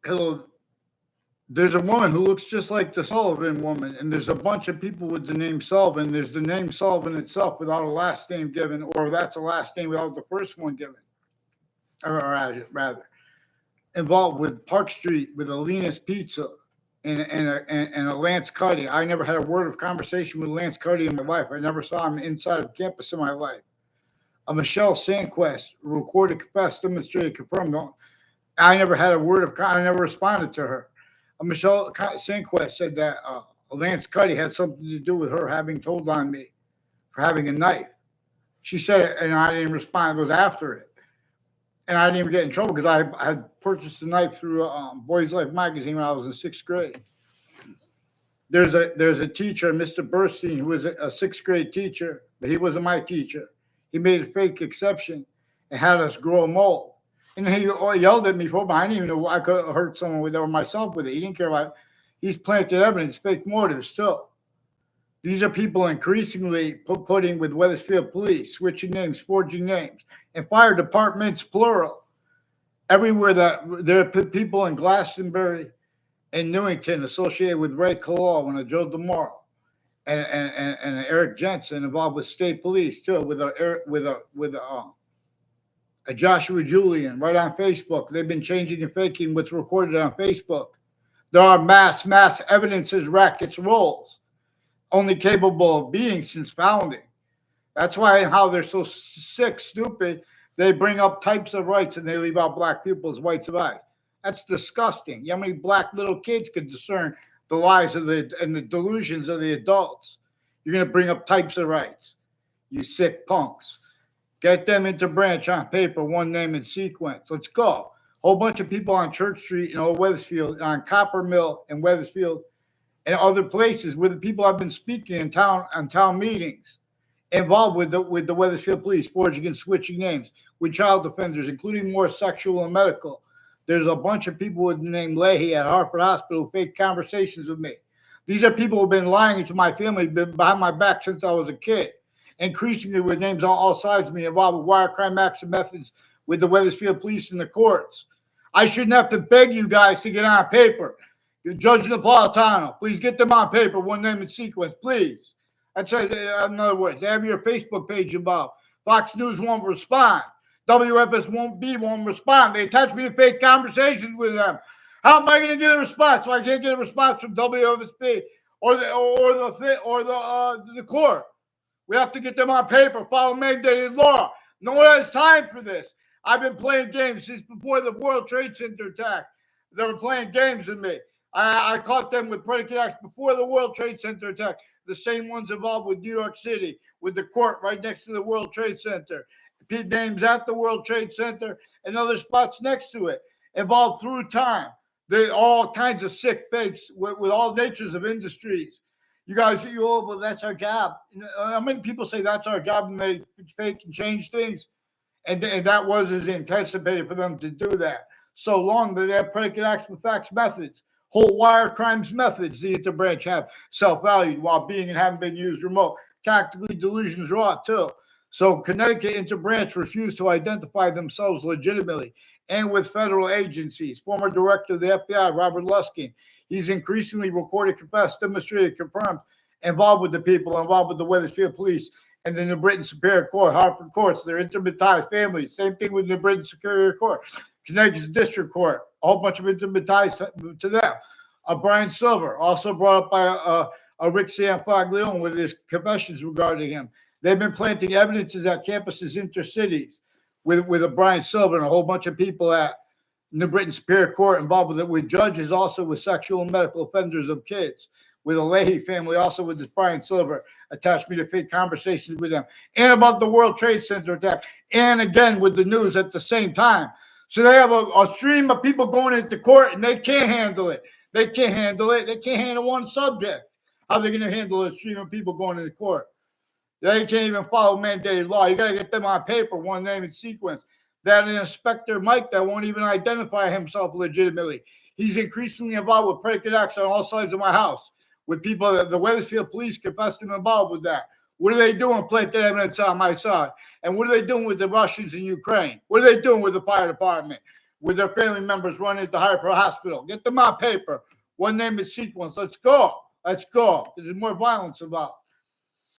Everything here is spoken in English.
Hello, there's a woman who looks just like the Sullivan woman, and there's a bunch of people with the name Sullivan. There's the name Sullivan itself without a last name given, or that's a last name without the first one given, or rather, involved with Park Street with Alina's Pizza and a Lance Cuddy. I never had a word of conversation with Lance Cuddy in my life. I never saw him inside of campus in my life. A Michelle Sandquist recorded, confessed, demonstrated, confirmed. No, I never had a word of. I never responded to her. Michelle Sandquist said that Lance Cuddy had something to do with her having told on me for having a knife. She said it, and I didn't respond. It was after it, and I didn't even get in trouble because I had purchased a knife through Boys Life magazine when I was in sixth grade. There's a teacher, Mr. Burstein, who was a sixth grade teacher, but he wasn't my teacher. He made a fake exception and had us grow a mole. And he yelled at me for it, but I didn't even know I could hurt someone with it or myself with it. He didn't care about it. He's planted evidence, fake motives too. These are people increasingly putting with Wethersfield Police, switching names, forging names, and fire departments, plural. Everywhere that there are people in Glastonbury and Newington associated with Ray Kalal and Joe DeMoro and Eric Jensen involved with state police too, with a Joshua Julian right on Facebook. They've been changing and faking what's recorded on Facebook. There are mass evidences, rackets, rolls, only capable of being since founding. That's why and how they're so sick, stupid. They bring up types of rights and they leave out black people as whites of eyes. That's disgusting. How many black little kids could discern the lies of and the delusions of the adults? You're going to bring up types of rights, you sick punks. Get them into branch on paper, one name and sequence. Let's go. Whole bunch of people on Church Street in Old Wethersfield, on Copper Mill in Wethersfield, and other places where the people have been speaking in town on town meetings, involved with the Wethersfield Police, forging and switching names with child offenders, including more sexual and medical. There's a bunch of people with the name Leahy at Hartford Hospital who fake conversations with me. These are people who've been lying to my family, been behind my back since I was a kid. Increasingly with names on all sides of me involved with wire crime acts and methods with the Wethersfield Police and the courts. I shouldn't have to beg you guys to get on paper. You're Judge Napolitano. Please get them on paper, one name and sequence, please. That's in other words, they have your Facebook page involved. Fox News won't respond. WFS won't respond. They attach me to fake conversations with them. How am I going to get a response? Well, I can't get a response from WFSB or the court. We have to get them on paper, follow mandated law. No one has time for this. I've been playing games since before the World Trade Center attack. They were playing games with me. I caught them with predicate acts before the World Trade Center attack, the same ones involved with New York City, with the court right next to the World Trade Center. Names at the World Trade Center and other spots next to it, involved through time. They all kinds of sick fakes with all natures of industries. You guys, well, that's our job. How many people say that's our job and they fake and change things? And that was as anticipated for them to do that. So long that they have predicate acts with facts methods, whole wire crimes methods the interbranch have self-valued while being and haven't been used remote. Tactically delusions raw too. So Connecticut interbranch refused to identify themselves legitimately and with federal agencies. Former director of the FBI, Robert Luskin, he's increasingly recorded, confessed, demonstrated, confirmed, involved with the people, involved with the Wethersfield Police and the New Britain Superior Court, Hartford Courts, their intimate ties, families. Same thing with New Britain Superior Court, Connecticut's District Court, a whole bunch of intimate ties to them. Brian Silver, also brought up by Rick Sanfaglione with his confessions regarding him. They've been planting evidences at campuses, intercities, with a Brian Silver and a whole bunch of people at New Britain Superior Court involved with it, with judges also with sexual and medical offenders of kids, with a Leahy family, also with this Brian Silver, attached me to fake conversations with them, and about the World Trade Center attack, and again with the news at the same time. So they have a stream of people going into court, and they can't handle it. They can't handle it. They can't handle one subject. How are they going to handle a stream of people going into court? They can't even follow mandated law. You got to get them on paper, one name and sequence. That Inspector Mike that won't even identify himself legitimately. He's increasingly involved with predicate acts on all sides of my house, with people that the Wethersfield Police confessed him involved with that. What are they doing planting evidence on my side? And what are they doing with the Russians in Ukraine? What are they doing with the fire department? with their family members running to Hyper Hospital. Get them on paper. One name is sequence. Let's go. Let's go. There's more violence involved.